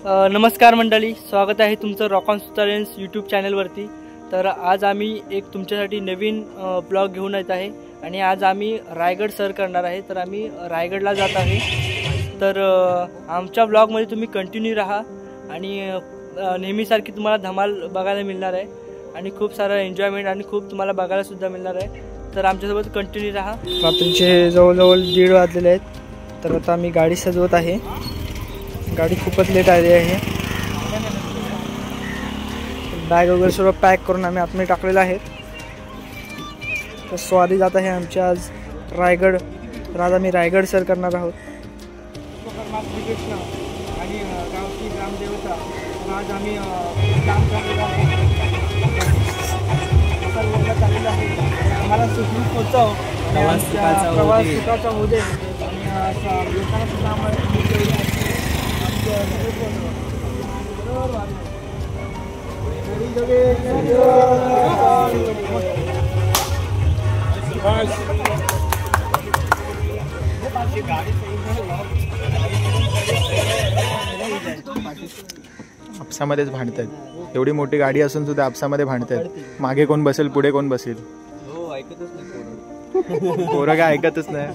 नमस्कार मंडळी, स्वागत आहे तुमचं रॉक ऑन सुतारेन्स यूट्यूब चॅनलवरती। तर आज आम्ही एक तुमच्यासाठी नवीन ब्लॉग घेऊन येत आहे आणि आज आम्ही रायगड सर करणार आहे। तर आम्ही रायगडला जात आहे। तर आमच्या ब्लॉगमध्ये तुम्ही कंटिन्यू राहा आणि नेहमीसारखी तुम्हाला धमाल बघायला मिळणार आहे आणि खूप सारा एन्जॉयमेंट आणि खूप तुम्हाला बघायला सुद्धा मिळणार आहे। तर आमच्यासोबत कंटिन्यू राहा। रात्रीचे जवळजवळ 1:30 वाजलेले आहेत। तर आता आम्ही गाडी सजवत आहे। गाडी खूपच लेट आली आहे। बॅग वगैरे सर्व पॅक करून आम्ही आतमध्ये टाकलेलं आहे। तर स्वारी जात आहे आमची आज रायगड। तर आज आम्ही रायगड सर करणार आहोत आणि गावची ग्रामदेवता। आज आम्ही आम्हाला सुखरूप पोहोचाव, प्रवास सुखाचा होऊ दे आणि लोकांना सुद्धा आम्हाला आपसामध्येच भांडतात। एवढी मोठी गाडी असून सुद्धा आपसामध्ये भांडतात। मागे कोण बसेल, पुढे कोण बसेल, पोरं काय ऐकतच नाही।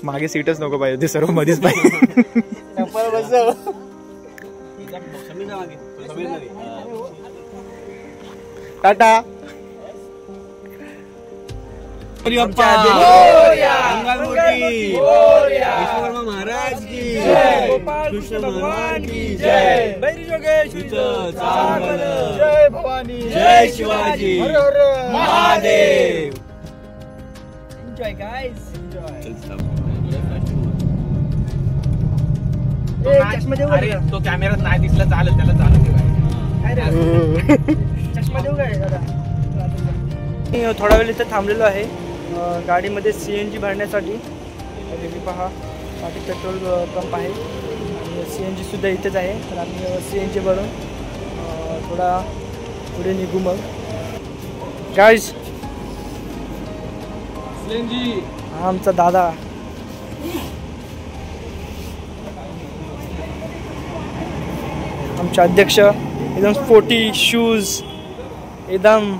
मागे सीटच नको पाहिजे, ते सर्व मध्येच पाहिजे। टाटा महाराज की जय, कृष्ण भगवान की जय, बैरी जोगेश्वरी जय, भवानी जय, शिवाजी महादेव। एन्जॉय गाइस, अरे तो कॅमेरात नाही दिसला चालेल, त्याला चालू ठेवा। चष्मा देऊ काय दादा? थोडा वेळ इथे थांबलेलो आहे गाडीमध्ये CNG भरण्यासाठी। तुम्ही पहा पाठी पेट्रोल पंप आहे आणि CNG सुद्धा इथेच आहे। तर आम्ही CNG भरून थोडा पुढे निघू मग गाइस। CNG हा आमचा दादा आमचे अध्यक्ष एकदम स्पोर्टी शूज एकदम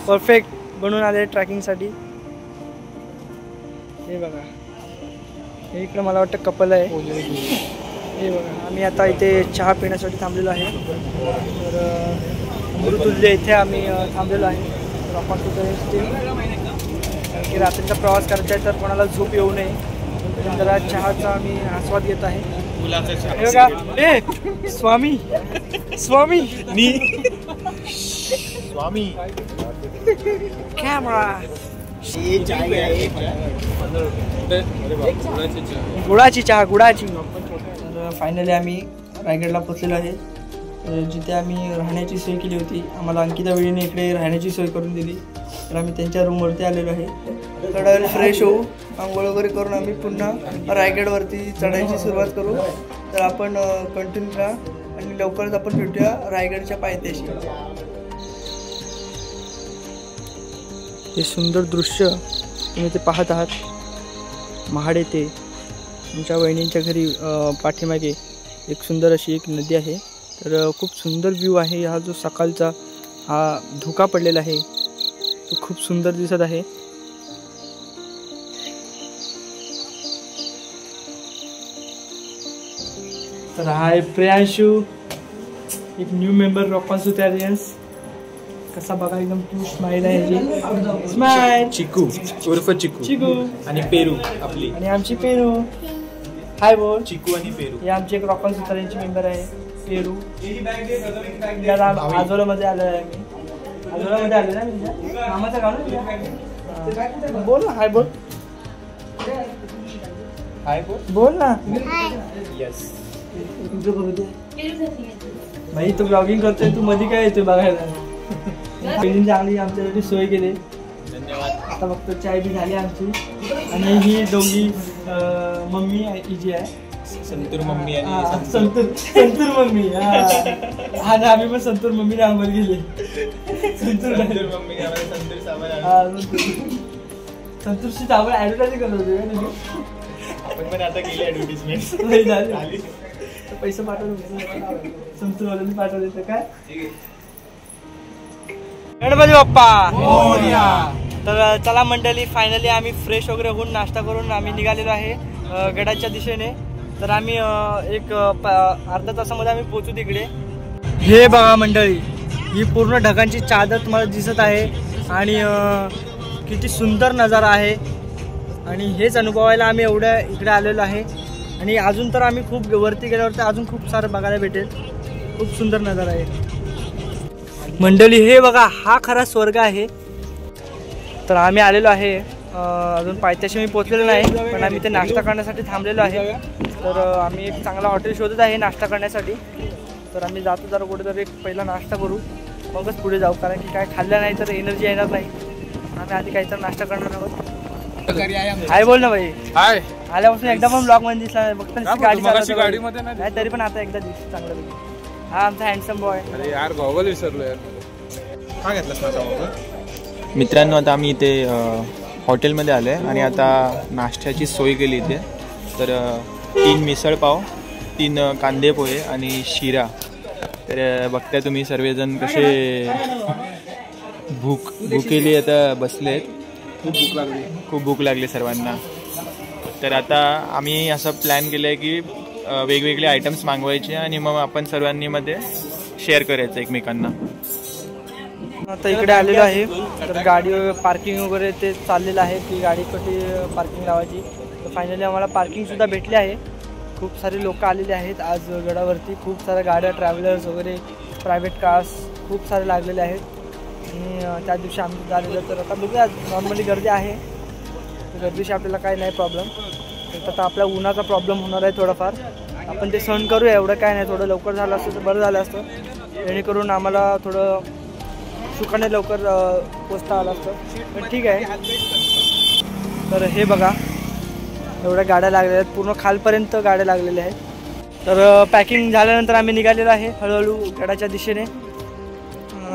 परफेक्ट बनून आले ट्रॅकिंगसाठी। हे बघा, हे इकडं मला वाटतं कपल आहे। हे बघा, आम्ही आता इथे चहा पिण्यासाठी थांबलेलो आहे। तर अमृतुल्य इथे आम्ही थांबलेलो आहे रॉक ऑन सुतारेन्सचे, कारण की रात्रीचा प्रवास करायचा आहे तर कोणाला झोप येऊ नये म्हणून जरा चहाचा आम्ही आस्वाद घेत आहे। हे बघा, ए स्वामी स्वामी स्वामी कॅमेरा गुळाची चहा गुळाची। तर फायनली आम्ही रायगडला पोचलेलो आहे, जिथे आम्ही राहण्याची सोय केली होती। आम्हाला अंकिता वेळीने इकडे राहण्याची सोय करून दिली। तर आम्ही त्यांच्या रूमवरती आलेलो आहे। थोडा वेळ फ्रेश होऊ, आंघोळ वगैरे करून आम्ही पुन्हा रायगडवरती चढायची सुरुवात करू। तर आपण कंटिन्यू राहा आणि लवकरच आपण भेटूया रायगडच्या पायथ्याशी। हे सुंदर दृश्य तुम्ही ते पाहत आहात। महाड येथे आमच्या वहिनींच्या घरी पाठीमागे एक सुंदर अशी एक नदी आहे। तर खूप सुंदर व्ह्यू आहे। हा जो सकाळचा हा धुका पडलेला आहे तो खूप सुंदर दिसत आहे। तर हा आहे प्रियांशू, एक न्यू मेंबर रॉक ऑन सुतारेन्स। कसा बघा, एकदम क्यूट स्माइल आहे। स्माइल चिकू उर्फ चिकू चिकू आणि पेरू आपली, आणि आमची पेरू। हाय बोल। चिकू आणि पेरू हे आमचे एक रॉक ऑन सुतारेन्सचे मेंबर आहे पेरू। आजोळामध्ये आलो आहे आम्ही, आजोळामध्ये आलो ना मामाचं गाव ना। बोल ना, हाय बोल, हाय बोल, बोल ना। यस भाई तू ब्लॉगिंग करतोय, तू मध्ये काय येतोय बघायला? चांगली आमच्यासाठी सोय केली, धन्यवाद। आता फक्त चाय बी झाली आमची। आणि ही दोघी मम्मी ही जी आहे संतूर मम्मी आणि संतूर मम्मी। हा ना, आम्ही पण संतूर मम्मीने आंघोळ गेली। संतूर मम्मी संतूरची आवड ऍडव्हर्टायझिंग करत होती आपण पण आता केली ऍडव्हर्टाइजमेंट झाली। पैसे पाठवले संतूरवाल्यांनी पाठवले तर काय गणपती बाप्पा. तर चला मंडळी, फायनली आम्ही फ्रेश वगैरे होऊन नाश्ता करून आम्ही निघालेलो आहे गडाच्या दिशेने. तर आम्ही एक अर्धा तासामध्ये आम्ही पोहोचू तिकडे. हे बघा मंडळी, ही पूर्ण ढगांची चादर तुम्हाला दिसत आहे आणि किती सुंदर नजारा आहे. आणि हेच अनुभवायला आम्ही एवढ्या इकडे आलेलो आहे. आणि अजून तर आम्ही खूप वरती गेल्यावर तर अजून खूप सारं बघायला भेटेल. खूप सुंदर नजारा आहे मंडळी. हे बघा, हा खरा स्वर्ग आहे. तर आम्ही आलेलो आहे, अजून पायथ्याशी मी पोचलेलो नाही, पण आम्ही ते नाश्ता करण्यासाठी थांबलेलो आहे. तर आम्ही एक चांगला हॉटेल शोधत आहे नाश्ता करण्यासाठी. तर आम्ही जातो जरा कुठेतरी एक पहिला नाश्ता करू, मगच पुढे जाऊ, कारण की काय खाल्लं नाही तर एनर्जी येणार नाही. आम्ही आधी काहीतरी नाश्ता करणार आहोत. हाय बोल ना भाई. हाय. आल्यापासून एकदा पण ब्लॉग मध्ये दिसला फक्त गाडी मध्ये नाही, तरी पण आता एकदा दिसतो चांगलं. हा आमचा हँडसम बॉय. अरे यार गॉगल विसरलो यार. काय घेतलास माझा मोबाईल? मित्रांनो, आता आम्ही इथे हॉटेलमध्ये आलो आहे आणि आता नाश्त्याची सोय केली इथे. तर 3 मिसळपाव, 3 कांदे पोहे आणि शिरा. तर बघताय तुम्ही सर्वजण कसे भूकेली आता बसलेत. खूप भूक लागली सर्वांना. तर आता आम्ही असं प्लॅन केलं आहे की वेगवेगळे आयटम्स मागवायचे आणि मग आपण सर्वांनी मध्ये शेअर करायचं एकमेकांना. आता इकडे आलेलो आहे, तर गाडी पार्किंग वगैरे ते चाललेलं आहे की गाडी कशी पार्किंग लावायची. तर फायनली आम्हाला पार्किंगसुद्धा भेटली आहे. खूप सारे लोक आलेले आहेत आज गडावरती. खूप साऱ्या गाड्या, ट्रॅव्हलर्स वगैरे, प्रायव्हेट कार्स खूप सारे लागलेले आहेत. आणि त्या दिवशी आम्ही आलेलो. तर आता बघूया, नॉर्मली गर्दी आहे, गर्दीशी आपल्याला काही नाही प्रॉब्लेम. तर आता आपल्या उन्हाचा प्रॉब्लेम होणार आहे थोडाफार. आपण ते सहन करूया, एवढं काय नाही. थोडं लवकर झालं असतं तर बरं झालं असतं, जेणेकरून आम्हाला थोडं सुखाने लवकर पोचता आलं असतं. पण ठीक आहे. तर हे बघा, एवढ्या गाड्या लागलेल्या आहेत, पूर्ण खालपर्यंत गाड्या लागलेल्या आहेत. तर पॅकिंग झाल्यानंतर आम्ही निघालेलो आहे हळूहळू गडाच्या दिशेने.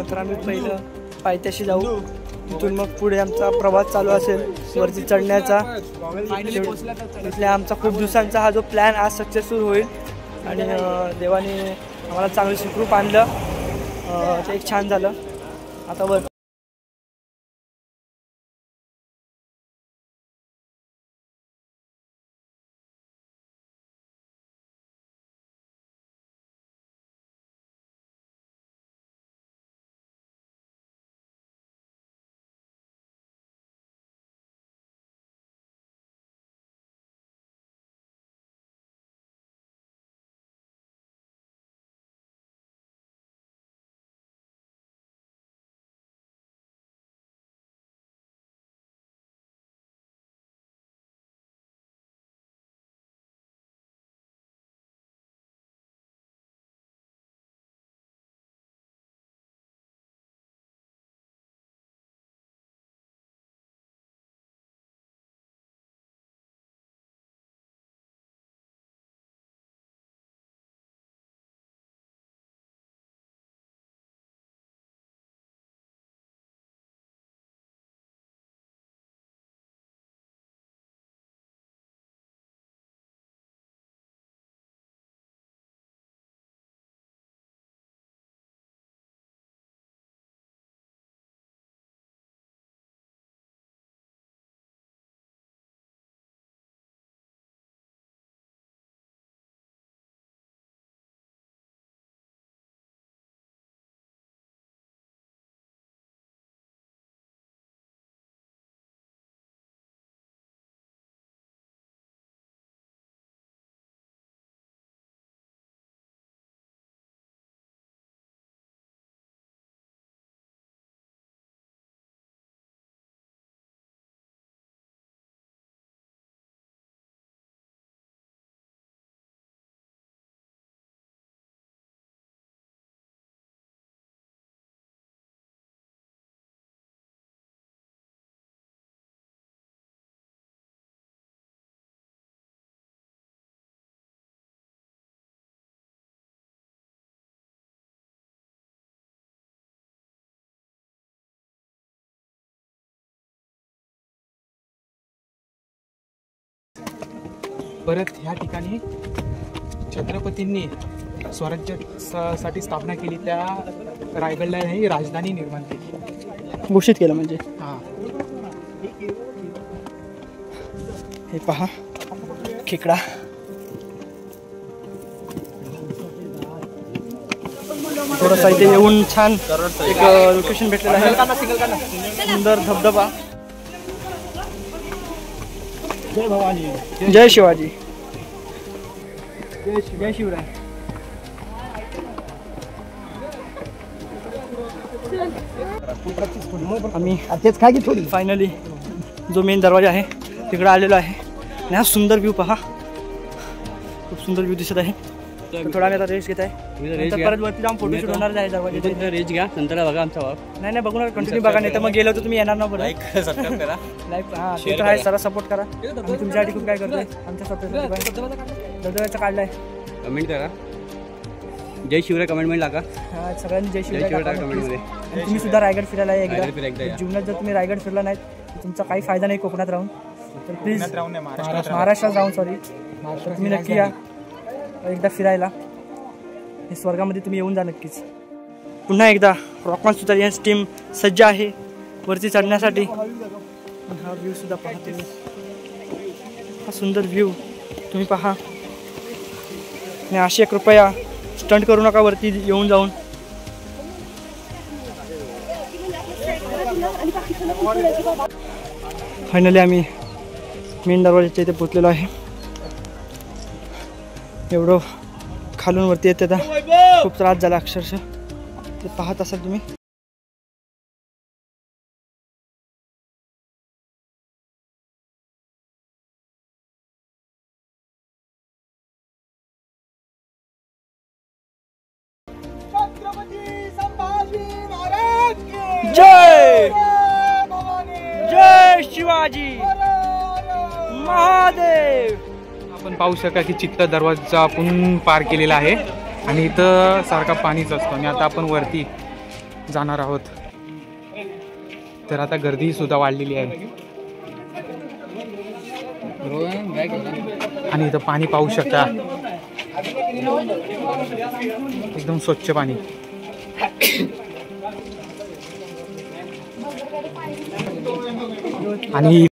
तर आम्ही पहिलं पायथ्याशी जाऊ, तिथून मग पुढे आमचा प्रवास चालू असेल वरती चढण्याचा. इथल्या आमचा खूप दिवसांचा हा जो प्लॅन आज सक्सेसफुल होईल. आणि देवाने आम्हाला चांगलं सुखरूप आणलं, ते एक छान झालं. आता वर परत ह्या ठिकाणी छत्रपतींनी स्वराज्यासाठी स्थापना केली त्या रायगडला ही राजधानी निर्माण केली, घोषित केलं म्हणजे. हां. हे पहा खेकडा. थोडंसं इथे येऊन छान एक लोकेशन भेटलेलं आहे. सुंदर धबधबा. जय भवानी, जय शिवाजी, जय शिवराय. आम्ही तेच काय की थोडी फायनली जो मेन दरवाजा आहे तिकडे आलेलो आहे. आणि हा सुंदर व्ह्यू पहा, खूप सुंदर व्ह्यू दिसत आहे. थोडा आम्ही आता रेस्ट घेत आहे, परत वरती जाऊन फोटोशूट होणार आहे दरवाजा. रेस्ट घ्या, नंतर बघा आमचा वाप. नाही बघू नका, कंटिन्यू बघा, नाही तर मग गेलो तर तुम्ही येणार ना. लाईक करा, लाईक हां ते तर आहे, जरा सपोर्ट करा. आम्ही तुमच्यासाठी खूप काय करतोय, आमच्या स्वतःसाठी धबधब्याचा काढलाय. कमेंट करा, जय शिवराय कमेंटमध्ये टाका. हां सगळ्यांनी जय शिवराय टाका कमेंटमध्ये. तुम्ही सुद्धा रायगड फिरायला या एकदा. जीवनात जर तुम्ही रायगड फिरला नाहीत तर तुमचा काही फायदा नाही कोकणात राहून. तर प्लीज महाराष्ट्रात राहून तर तुम्ही नक्की या एकदा फिरायला. हे स्वर्गामध्ये तुम्ही येऊन जा नक्कीच. पुन्हा एकदा रॉकॉन सुतारियन्स टीम सज्ज आहे वरती चढण्यासाठी. हा व्ह्यू सुद्धा पहा तुम्ही, हा सुंदर व्ह्यू तुम्ही पहा. आणि असे कृपया स्टंट करू नका वरती येऊन जाऊन. फायनली आम्ही मेन दरवाजाच्या इथे पोचलेलो आहे. एवढं खालून वरती येते आता खूप त्रास झाला अक्षरशः. ते पाहत असाल तुम्ही. जय जय शिवाजी महादेव. आपण पाहू शका की चित्त दरवाजा आपण पार केलेला आहे आणि इथं सारखा पाणीच असतो. आणि आता आपण वरती जाणार आहोत, तर आता गर्दी सुद्धा वाढलेली आहे. आणि इथं पाणी पाहू शकता, एकदम स्वच्छ पाणी. आणि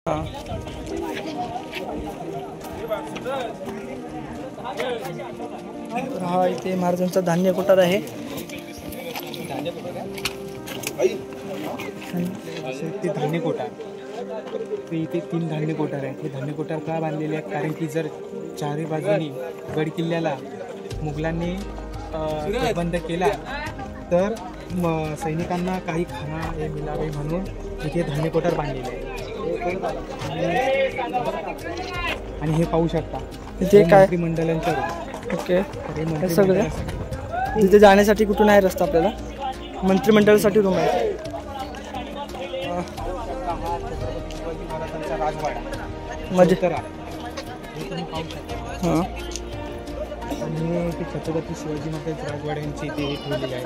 हां. हा इथे महाराजांचा धान्य कोठार आहे. ते धान्य कोठार, ते इथे 3 धान्य कोठार आहे. हे धान्य कोठार का बांधलेले आहेत? कारण की जर चारी बाजूनी गड किल्ल्याला मुघलांनी बंद केला तर सैनिकांना काही खाना हे मिळावे म्हणून इथे धान्य कोठार बांधलेले आहे. आणि हे पाहू शकता इथे काय मंत्रिमंडळांच्या ओके हे सगळं तिथे जाण्यासाठी कुठून आहे रस्ता आपल्याला? मंत्रिमंडळासाठी रूम आहे. म्हणजे हां. आणि ते छत्रपती शिवाजी महाराज राजवाड्यांची इथे हे ठेवलेले आहे.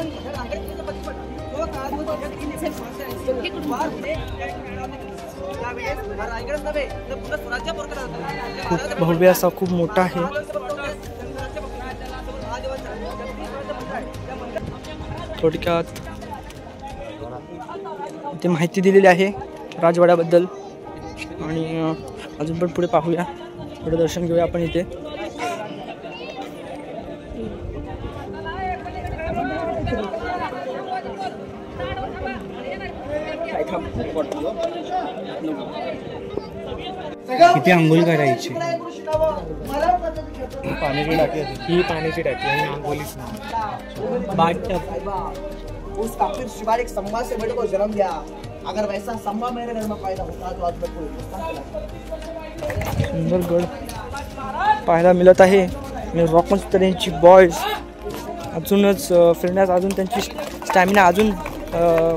खूप भव्य असा खूप मोठा आहे. थोडक्यात इथे माहिती दिलेली आहे राजवाड्याबद्दल. आणि अजून पण पुढे पाहूया, थोडं दर्शन घेऊया आपण इथे. किती आंघोळ करायची, पाण्याची टाकी, ही पाण्याची टाकी आणि आंघोळीच उसका फिर शिवालिक संभा से बेटे को जन्म दिया. अगर वैसा संभा मेरे घर में पैदा होता तो आज मैं कोई सुंदर गड पाहायला मिळत आहे. आणि रॉकॉन्स्टरेंटची बॉयज अजूनच फिरण्यास अजून त्यांची स्टॅमिना अजून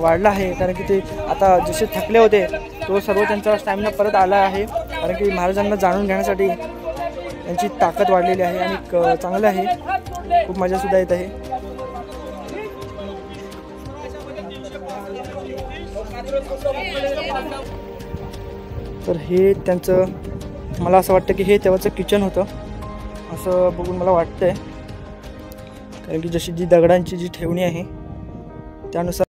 वाढला आहे. कारण की ते आता जसे थकले होते तो सर्व त्यांचा स्टॅमिना परत आला आहे. कारण की महाराजांना जाणून घेण्यासाठी त्यांची ताकद वाढलेली आहे आणि चांगलं आहे. खूप मजासुद्धा येत आहे. तर हे त्यांचं मला असं वाटतं की हे तेव्हाचं किचन होतं असं बघून मला वाटतंय. कारण की जशी जी दगडांची जी ठेवणी आहे त्यानुसार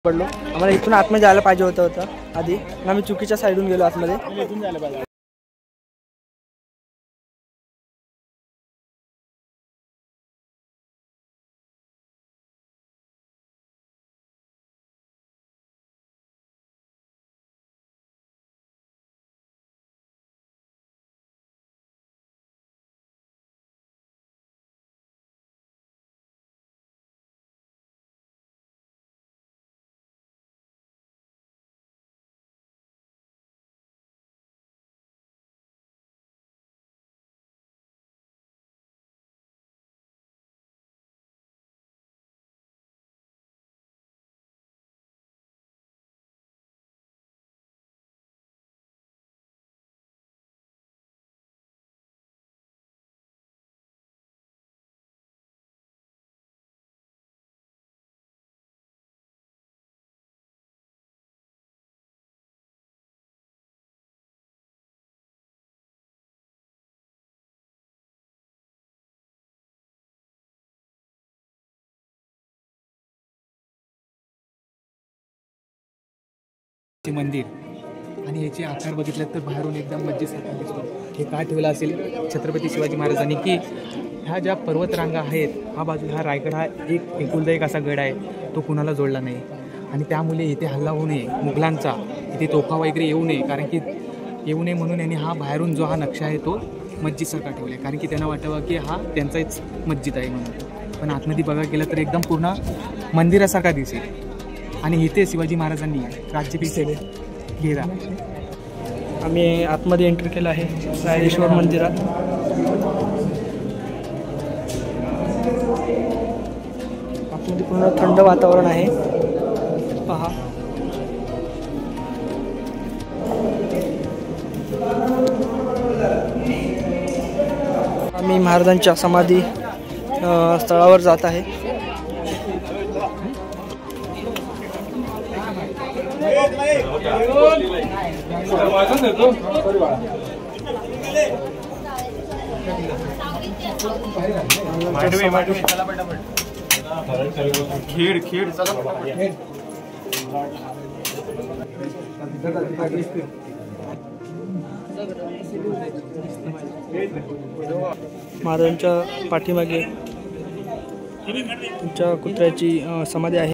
पडलो. आम्हाला इथून आतमध्ये जायला पाहिजे होतं आधी. आम्ही चुकीच्या साईडून गेलो आतमध्ये. इथून जायला पाहिजे. मंदिर आणि याचे आकार बघितले तर बाहेरून एकदम मस्जिदसारखा दिसतो. हे का ठेवलं असेल छत्रपती शिवाजी महाराजांनी की ह्या ज्या पर्वतरांगा आहेत हा बाजूला हा रायगड हा एकुलता एक असा गड आहे तो कुणाला जोडला नाही आणि त्यामुळे इथे हल्ला होऊ नये मुघलांचा, इथे तोफा वगैरे येऊ नये कारण की येऊ नये म्हणून यांनी हा बाहेरून जो हा नक्षा आहे तो मस्जिदसारखा ठेवला आहे कारण की त्यांना वाटावं की हा त्यांचाच मस्जिद आहे म्हणून. पण आतमध्ये बघायला गेलं तर एकदम पूर्ण मंदिरासारखा दिसेल आणि इथे शिवाजी महाराजांनी राज्याभिषेक घेरा. आम्ही आतमध्ये एंट्री केलं आहे रायरेश्वर मंदिरात. आतमध्ये पूर्ण थंड वातावरण आहे पहा. आम्ही महाराजांच्या समाधी स्थळावर जात आहे. महाराजांच्या पाठीमागे तुमच्या कुत्र्याची समाधी आहे.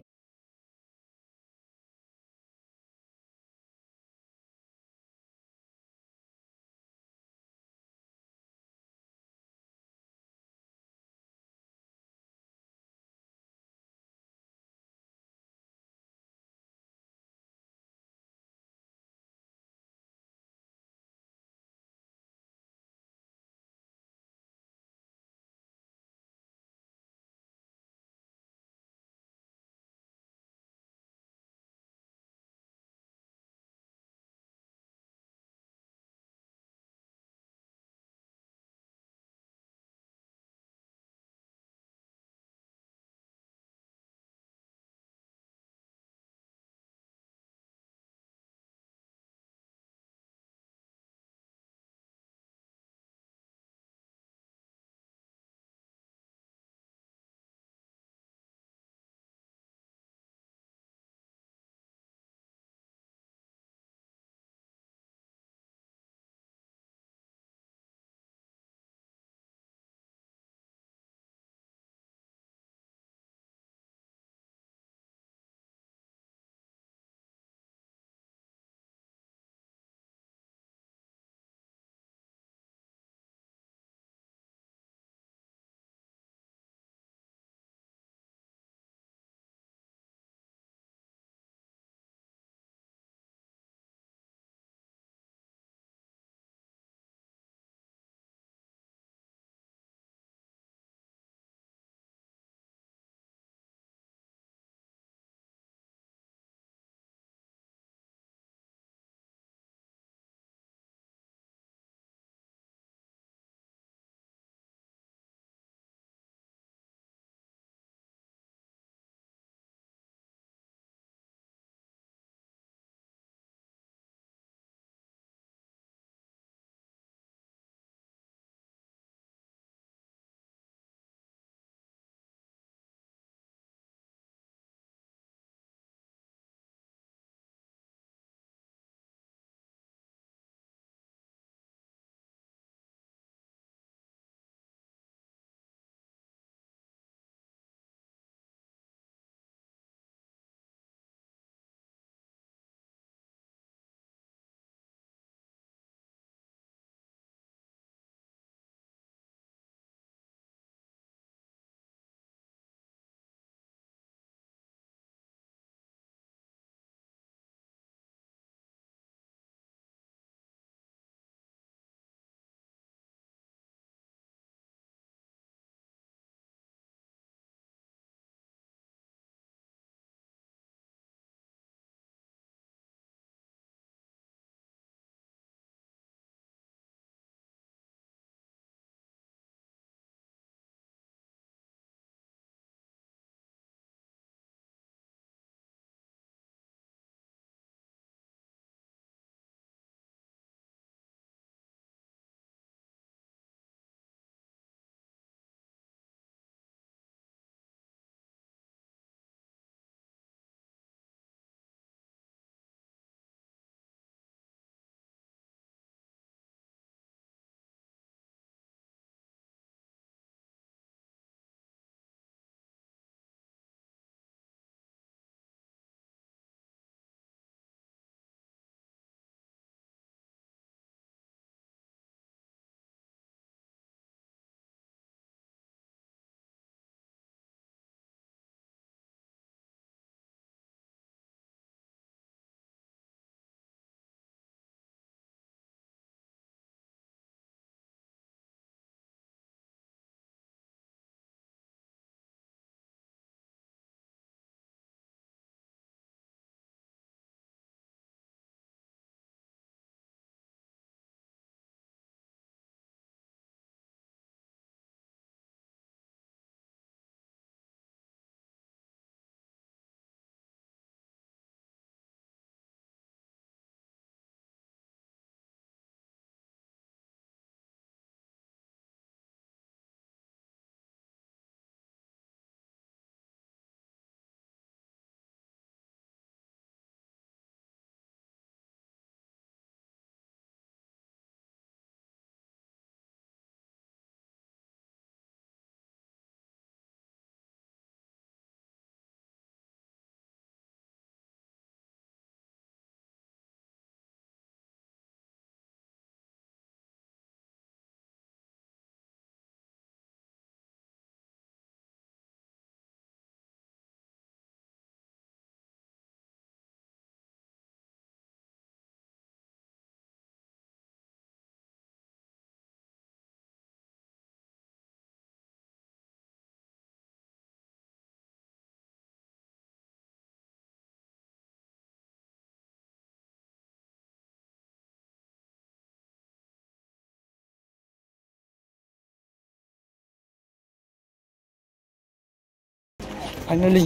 फायनली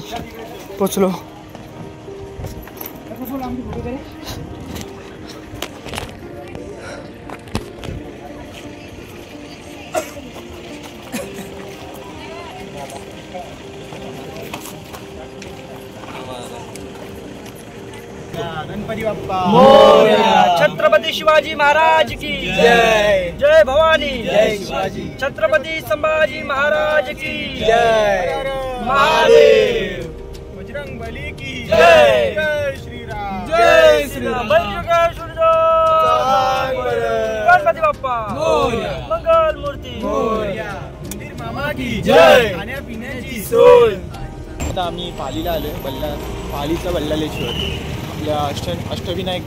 पोचलो. गणपती बाप्पा छत्रपती शिवाजी महाराज की जय. जय भवानी. जय शिवाजी. छत्रपती संभाजी महाराज की जय. महादेव. बजरंगबली की जय. जय श्रीराम. जय श्रीराम. बजरंग सूर्य. गणपती बाप्पा. मंगल मूर्ती. मंदिर मामा की जय. खाण्यापिण्याची सोय. आता आम्ही पालीला आलोय. पालीचा बल्लाळेश्वर आपल्या अष्टविनायक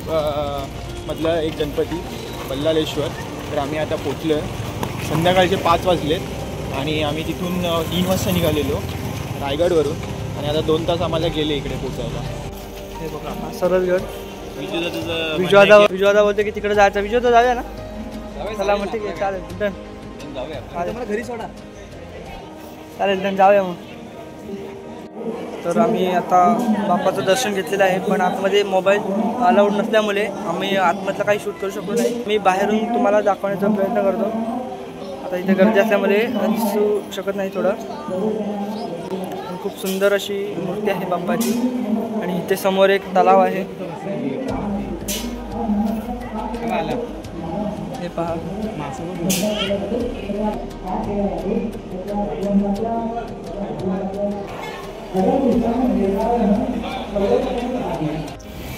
मधला एक गणपती बल्लाळेश्वर. तर आम्ही आता पोचलो आहे. संध्याकाळचे 5 वाजलेत आणि आम्ही तिथून 3 वाजता निघालेलो रायगडवरून आणि आता 2 तास आम्हाला गेले इकडे पोचायला. हे बघा हा सरसगड. तुझं विजवादा बोलते की तिकडे जायचं. विजवादा जाऊया ना. चला मग ठीक आहे चालेल. डन. घरी सोडा. चालेल डन जाऊया मग. तर आम्ही आता बाप्पाचं दर्शन घेतलेलं आहे पण आतमध्ये मोबाईल अलाउड नसल्यामुळे आम्ही आतमधलं काही शूट करू शकलो नाही. मी बाहेरून तुम्हाला दाखवण्याचा प्रयत्न करतो. आता इथे गर्दी असल्यामुळे दिसू शकत नाही थोडं. खूप सुंदर अशी मूर्ती आहे बाप्पाची आणि इथे समोर एक तलाव आहे. हे पहा.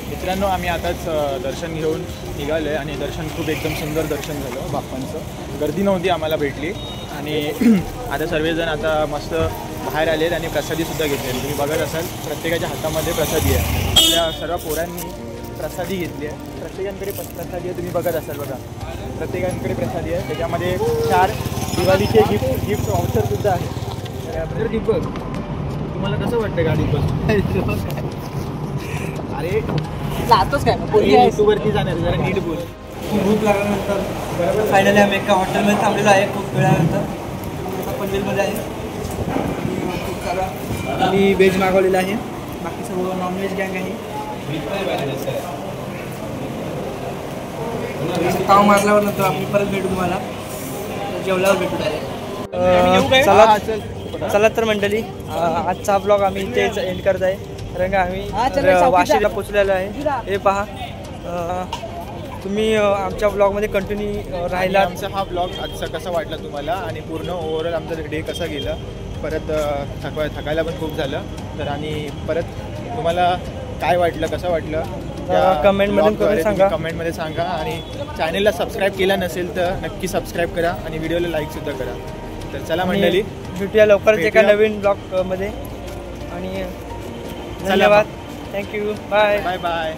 मित्रांनो आम्ही आताच दर्शन घेऊन निघालो आहे आणि दर्शन खूप एकदम सुंदर दर्शन झालं बाप्पांचं. गर्दी नव्हती आम्हाला भेटली आणि आता सर्वजण आता मस्त बाहेर आलेत आणि प्रसादीसुद्धा घेतलेली. तुम्ही बघत असाल प्रत्येकाच्या हातामध्ये प्रसादी आहे. आपल्या सर्व पोरांनी प्रसादी घेतली आहे. प्रत्येकांकडे प्रसादी आहे. तुम्ही बघत असाल बघा प्रत्येकांकडे प्रसादी आहे. त्याच्यामध्ये 4 दिवाळीचे गिफ्ट वाउचरसुद्धा आहे. तर दीपक तुम्हाला कसं वाटतं गाडीत बस? अरे जातोच काय यूट्यूबवरती जाणार जरा नीट बोल. भूक लागल्यानंतर फायनली आम्ही एका हॉटेलमध्ये थांबलेलो आहे खूप वेळानंतर. पनवेलमध्ये आहे. खूप सारा मी व्हेज मागवलेला आहे. बाकी सर्व नॉनव्हेज गँग आहे. ताव मारल्यावर नंतर आम्ही परत भेटू तुम्हाला जेवल्यावर भेटू डायरेक्ट. चला तर मंडळी आजचा हा ब्लॉग आम्ही इथेच एंड करत आहे. कारण का आम्ही वाशीला पोचलेलो आहे. हे पहा तुम्ही आमच्या ब्लॉगमध्ये कंटिन्यू राहिला. आमचा हा ब्लॉग आजचा कसा वाटला तुम्हाला आणि पूर्ण ओव्हरऑल आमचा डे कसा गेला. परत थकायला पण खूप झालं. तर आणि परत तुम्हाला काय वाटलं कसं वाटलं कमेंटमध्ये सांगा आणि चॅनलला सबस्क्राईब केला नसेल तर नक्की सबस्क्राईब करा आणि व्हिडिओला लाईकसुद्धा करा. तर चला मंडळी भेटूया लवकरच एका नवीन ब्लॉगमध्ये आणि धन्यवाद. थँक्यू. Bye bye.